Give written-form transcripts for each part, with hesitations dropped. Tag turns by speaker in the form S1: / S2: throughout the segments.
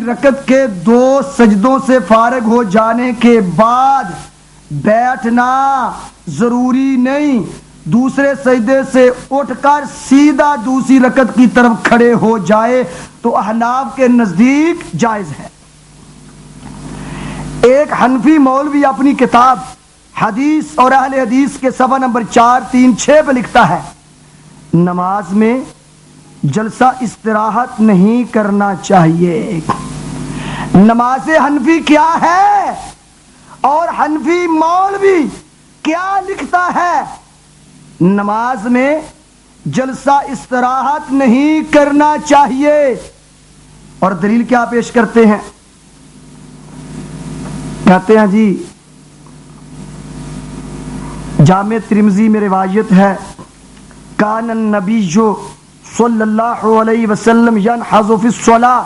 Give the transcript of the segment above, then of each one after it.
S1: رکعت کے 2 سجدوں سے فارغ ہو جانے کے بعد بیٹھنا ضروری نہیں، دوسرے سجدے سے اٹھ کر سیدھا دوسری رکعت کی طرف کھڑے ہو جائے تو احناف کے نزدیک جائز ہے۔ ایک حنفی مولوی اپنی کتاب حدیث اور اہل حدیث کے صفحہ نمبر 436 پہ لکھتا ہے، نماز میں جلسہ استراحت نہیں کرنا چاہیے۔ نماز حنفی کیا ہے اور حنفی مولوی کیا لکھتا ہے؟ نماز میں جلسہ استراحت نہیں کرنا چاہیے، اور دلیل کیا پیش کرتے ہیں؟ کہتے ہیں جی جامع ترمذی میں روایت ہے، کان النبی صلی اللہ علیہ وسلم ینحض فی الصلاۃ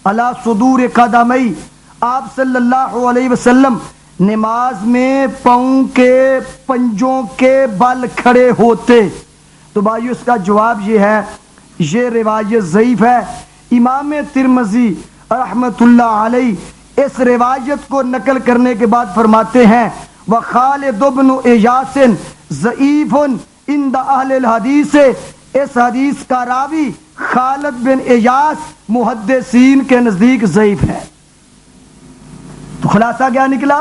S1: علی صدور قدمی، آپ صلی اللہ علیہ وسلم نماز میں پاؤں کے پنجوں کے بل کھڑے ہوتے۔ تو بھائیو اس کا جواب یہ ہے، یہ روایت ضعیف ہے۔ امام ترمذی رحمت اللہ علیہ اس روایت کو نقل کرنے کے بعد فرماتے ہیں، وخالد بن ایاس ضعیف عند اہل الحدیث، اس حدیث کا راوی خالد بن ایاس محدثین کے نزدیک ضعیف ہے۔ تو خلاصہ کیا نکلا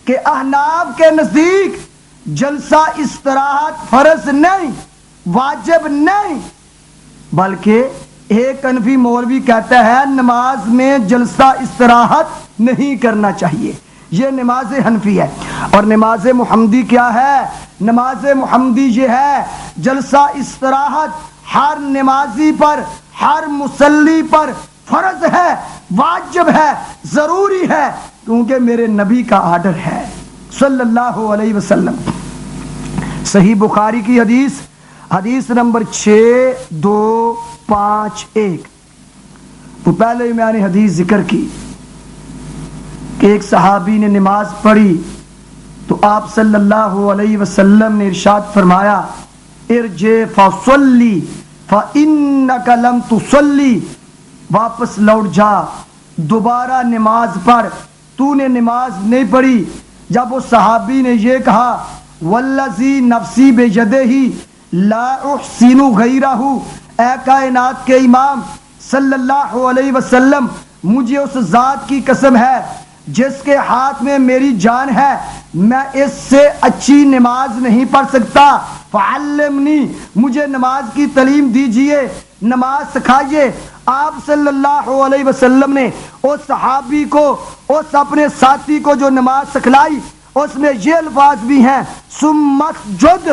S1: کہ احناف کے نزدیک جلسہ استراحت فرض نہیں، واجب نہیں، بلکہ ایک حنفی مولوی کہتا ہے نماز میں جلسہ استراحت نہیں کرنا چاہیے۔ یہ نماز حنفی ہے۔ اور نماز محمدی کیا ہے؟ نماز محمدی یہ ہے، جلسہ استراحت ہر نمازی پر، ہر مصلی پر فرض ہے، واجب ہے، ضروری ہے، کیونکہ میرے نبی کا آرڈر ہے صلی اللہ علیہ وسلم۔ صحیح بخاری کی حدیث نمبر 6251۔ تو پہلے ہی میں نے حدیث ذکر کی کہ ایک صحابی نے نماز پڑھی تو آپ صلی اللہ علیہ وسلم نے ارشاد فرمایا، ارجع فصلی فإنک لم تصلی، واپس لوٹ جا، دوبارہ نماز پڑھ، تو نے نماز نہیں پڑھی۔ جب اس صحابی نے یہ کہا، والذی نفسی بیدہ لا احسن غیرہ، اے کائنات کے امام صلی اللہ علیہ وسلم، مجھے اس ذات کی قسم ہے جس کے ہاتھ میں میری جان ہے، میں اس سے اچھی نماز نہیں پڑھ سکتا، فعلمنی، مجھے نماز کی تعلیم دیجئے، نماز سکھائیے۔ آپ صلی اللہ علیہ وسلم نے اس صحابی کو، اس اپنے ساتھی کو جو نماز سکھلائی، اس میں یہ الفاظ بھی ہیں، ثم اسجد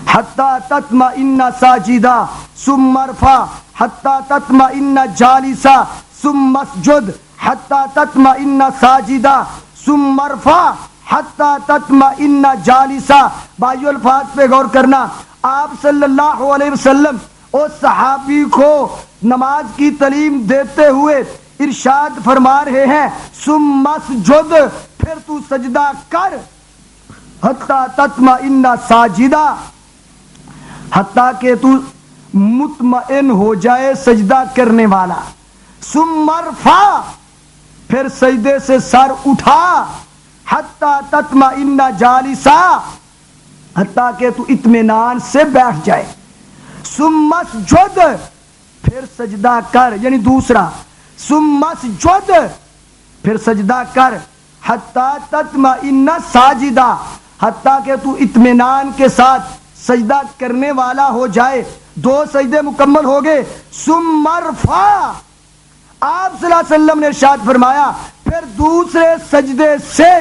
S1: حتی تطمئن ساجدا ثم ارفع حتی تطمئن جالسا ثم اسجد حتی تطمئن ساجدا ثم ارفع حتی تطمئن جالسا۔ بھائیو الفاظ پہ غور کرنا، آپ صلی اللہ علیہ وسلم اس صحابی کو نماز کی تعلیم دیتے ہوئے ارشاد فرما رہے ہیں، ثم اسجد، پھر تو سجدہ کر، حتی تطمئن ساجدا، حتیٰ کہ تو مطمئن ہو جائے سجدہ کرنے والا، ثم ارفع، پھر سجدے سے سر اٹھا، حتی تطمئن جالسا، حتیٰ کہ تو اطمینان سے بیٹھ جائے، ثم اسجد، پھر سجدہ کر، یعنی دوسرا، ثم اسجد، پھر سجدہ کر، حتی تطمئن ساجدا، حتیٰ کہ تو اطمینان کے ساتھ سجدہ کرنے والا ہو جائے۔ 2 سجدے مکمل ہو گئے، ثم ارفع، آپ صلی اللہ علیہ وسلم نے ارشاد فرمایا، پھر دوسرے سجدے سے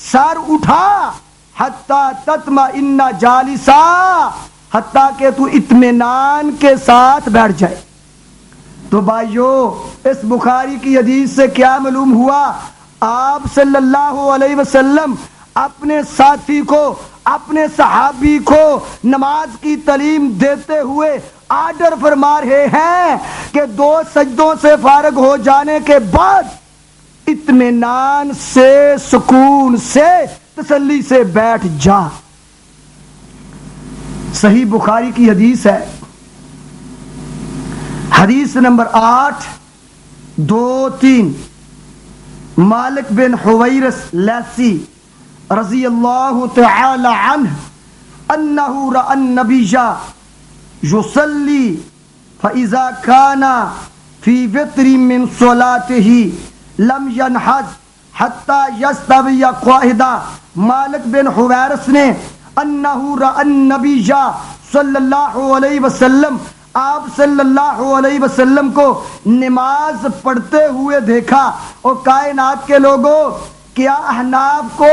S1: سر اٹھا، حتی تطمئن جالسا، حتیٰ کہ تو اطمینان کے ساتھ بیٹھ جائے۔ تو بھائیو اس بخاری کی حدیث سے کیا معلوم ہوا؟ آپ صلی اللہ علیہ وسلم اپنے ساتھی کو، اپنے صحابی کو نماز کی تعلیم دیتے ہوئے آرڈر فرما رہے ہیں کہ 2 سجدوں سے فارغ ہو جانے کے بعد اطمینان سے، سکون سے، تسلی سے بیٹھ جا۔ صحیح بخاری کی حدیث ہے، حدیث نمبر 8، 2-3 مالک بن حویرث لیثی رضی اللہ تعالی عنہ انہ رأى النبی یصلی فاذا کان فی وتر من صلاته لم ينحز حتی یستوی قاعدا. مالک بن حویرث نے انہ رأى النبی صلی اللہ علیہ وسلم آپ صلی اللہ علیہ وسلم کو نماز پڑھتے ہوئے دیکھا. اور کائنات کے لوگوں، کیا احناف کو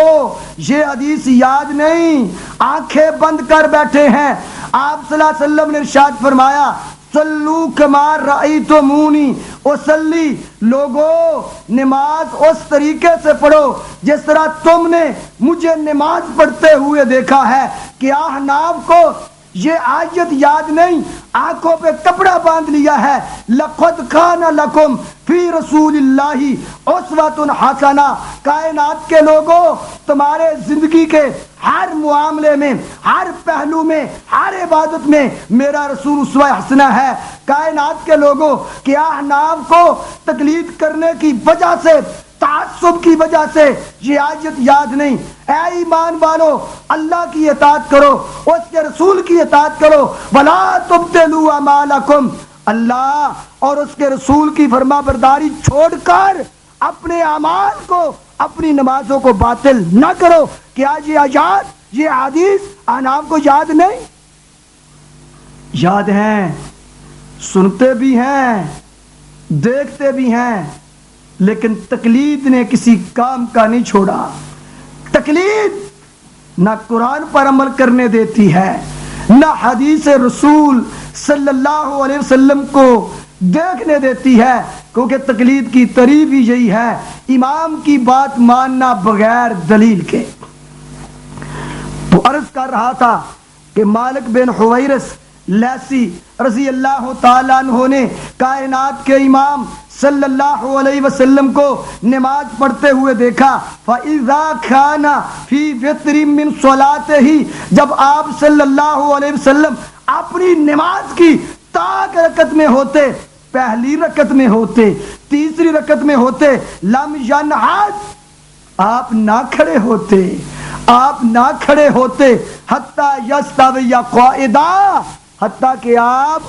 S1: یہ حدیث یاد نہیں؟ آنکھیں بند کر بیٹھے ہیں. آپ صلی اللہ علیہ وسلم نے ارشاد فرمایا صلو کما رأیتمونی اصلی، لوگو نماز اس طریقے سے پڑھو جس طرح تم نے مجھے نماز پڑھتے ہوئے دیکھا ہے. کیا احناف کو یہ آیت یاد نہیں؟ آنکھوں پہ کپڑا باندھ لیا ہے. لقد کان لکم فی رسول اللہ اسوۃ حسنہ. کائنات کے لوگوں، تمہارے زندگی کے ہر معاملے میں، ہر پہلو میں، ہر عبادت میں میرا رسول اسوہ حسنہ ہے. کائنات کے لوگوں، کیا احناف کو تقلید کرنے کی وجہ سے، تعصب کی وجہ سے یہ آیت یاد نہیں؟ اے ایمان والو، اللہ کی اطاعت کرو، اس کے رسول کی اطاعت کرو. وَلَا تُبْطِلُوا أَعْمَالَكُمْ. اللہ اور اس کے رسول کی فرما برداری چھوڑ کر اپنے اعمال کو، اپنی نمازوں کو باطل نہ کرو. کیا یہ آیات، یہ حدیث احناف کو یاد نہیں؟ یاد ہیں، سنتے بھی ہیں، دیکھتے بھی ہیں، لیکن تقلید نے کسی کام کا نہیں چھوڑا. تقلید نہ قرآن پر عمل کرنے دیتی ہے، نہ حدیث رسول صلی اللہ علیہ وسلم کو دیکھنے دیتی ہے. کیونکہ تقلید کی تعریف ہی یہی ہے، امام کی بات ماننا بغیر دلیل کے. تو عرض کر رہا تھا کہ مالک بن حویرث لیثی رضی اللہ تعالیٰ عنہ نے کائنات کے امام صلی اللہ علیہ وسلم کو نماز پڑھتے ہوئے دیکھا. فَإِذَا كَانَ فِي وِتْرٍ مِّن صَلَاتِهِ. جب آپ صلی اللہ علیہ وسلم اپنی نماز کی تاک رکعت میں ہوتے، پہلی رکعت میں ہوتے، تیسری رکعت میں ہوتے، لم ينحز، آپ نہ کھڑے ہوتے، آپ نہ کھڑے ہوتے، حتی یستوی قاعدا، حتیٰ کہ آپ